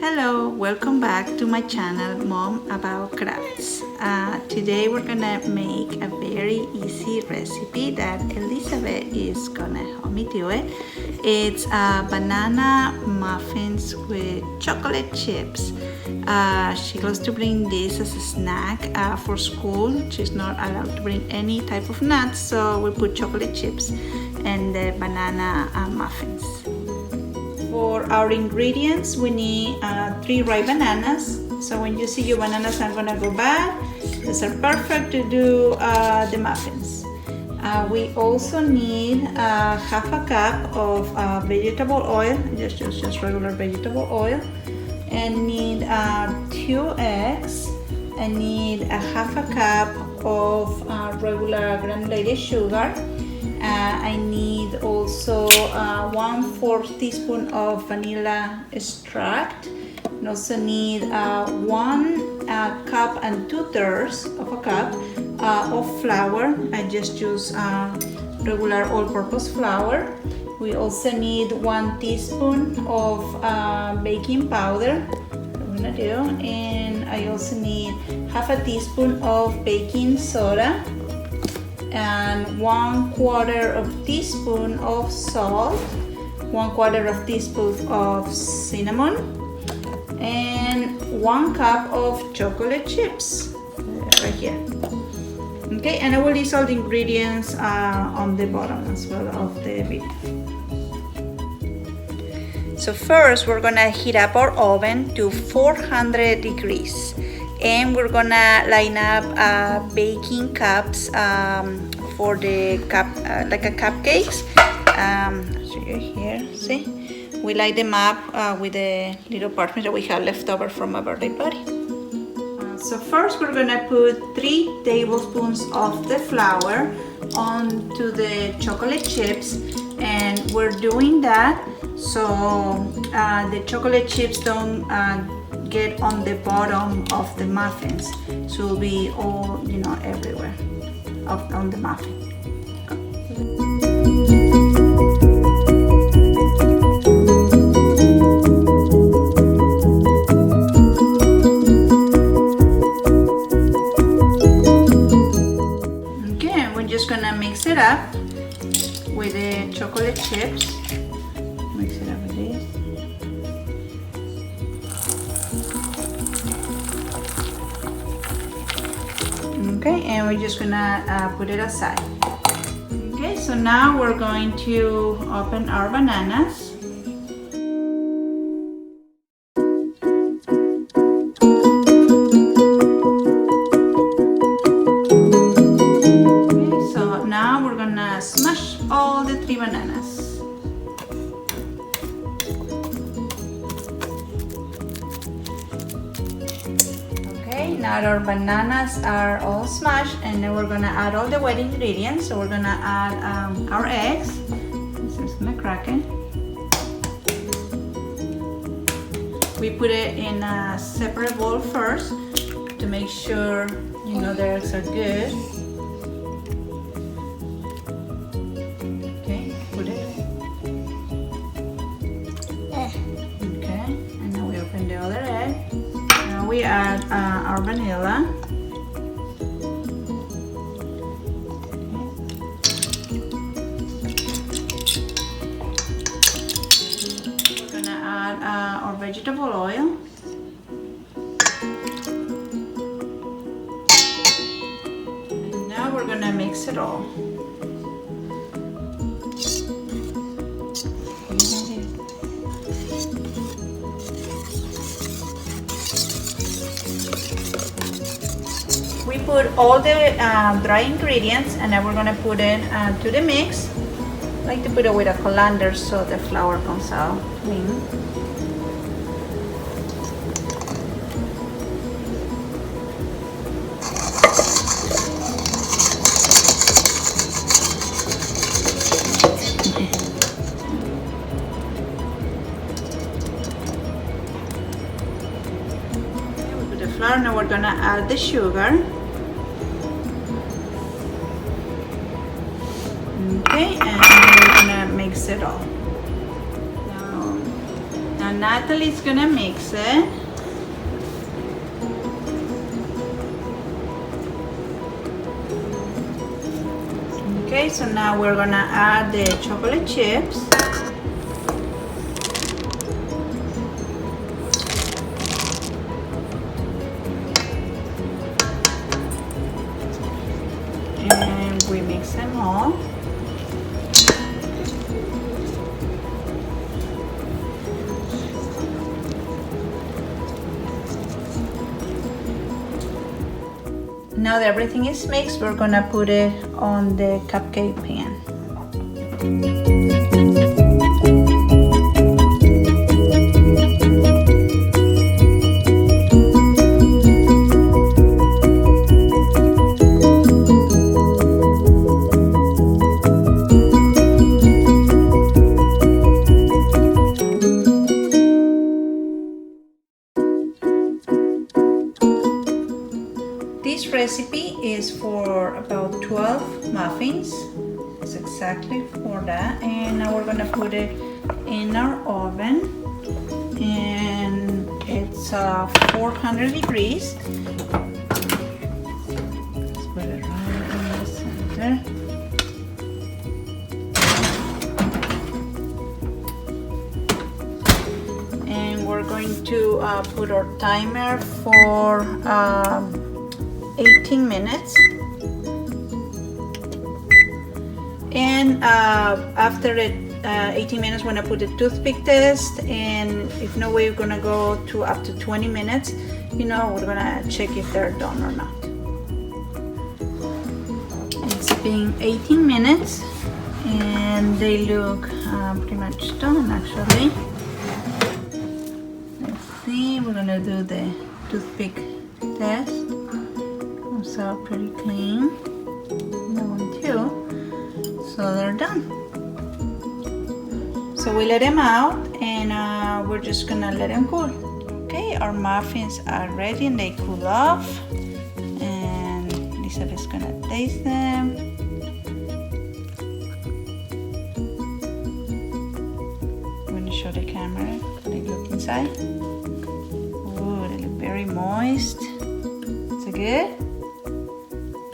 Hello, welcome back to my channel Mom About Crafts. Today we're gonna make a very easy recipe that Elizabeth is gonna help me do it. It's banana muffins with chocolate chips. She loves to bring this as a snack for school. She's not allowed to bring any type of nuts, so we put chocolate chips and the banana muffins. For our ingredients, we need 3 ripe bananas. So when you see your bananas are gonna go bad, these are perfect to do the muffins. We also need half a cup of vegetable oil, just regular vegetable oil, and need 2 eggs. I need a half a cup of regular granulated sugar. I need also 1/4 teaspoon of vanilla extract. I also need 1 cup and 2/3 of a cup of flour. I just use regular all-purpose flour. We also need 1 teaspoon of baking powder. I'm gonna do, and I also need half a teaspoon of baking soda, and 1/4 of teaspoon of salt, 1/4 of teaspoon of cinnamon, and 1 cup of chocolate chips right here. Okay, and I will list all the ingredients on the bottom as well of the video. So first we're gonna heat up our oven to 400 degrees. And we're gonna line up baking cups for the cup, like a cupcakes. So you're here, see? We line them up with the little parchment that we have left over from a birthday party. So first we're gonna put 3 tablespoons of the flour onto the chocolate chips, and we're doing that so the chocolate chips don't get on the bottom of the muffins, so it'll be all, everywhere on the muffin. Okay, we're just gonna mix it up with the chocolate chips. Mix it up with this. Okay, and we're just gonna put it aside. Okay, so now we're going to open our bananas. Okay, so now we're gonna smash all the 3 bananas. Now our bananas are all smashed, and then we're gonna add all the wet ingredients. So we're gonna add our eggs. This is gonna crack it. We put it in a separate bowl first to make sure the eggs are good. Okay, put it. Okay, and now we open the other egg. We add our vanilla. We're gonna add our vegetable oil. And now we're gonna mix it all. We put all the dry ingredients, and then we're gonna put it to the mix. I like to put it with a colander so the flour comes out clean. Okay, we put the flour. Now we're gonna add the sugar. Okay, and we're gonna mix it all. Now Natalie's gonna mix it. Okay, so now we're gonna add the chocolate chips. And we mix them all. Now that everything is mixed, we're gonna put it on the cupcake pan. This recipe is for about 12 muffins. It's exactly for that. And now we're gonna put it in our oven, and it's 400 degrees. Let's put it right in the center. And we're going to put our timer for 18 minutes, and after 18 minutes we're gonna put a toothpick test, and if no way, we're gonna go to up to 20 minutes. You know, we're gonna check if they're done or not. It's been 18 minutes and they look pretty much done actually. Let's see, we're gonna do the toothpick test. So pretty clean. That one too. So they're done. So we let them out, and we're just gonna let them cool. Okay, our muffins are ready and they cool off. And Elizabeth's gonna taste them. I'm gonna show the camera. They look inside. Ooh, they look very moist. Is it good?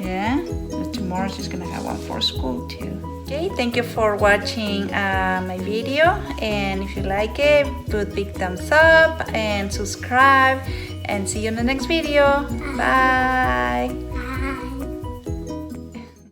Yeah, but tomorrow she's gonna have one for school too. Okay, thank you for watching my video, and if you like it, put big thumbs up and subscribe, and see you in the next video. Bye.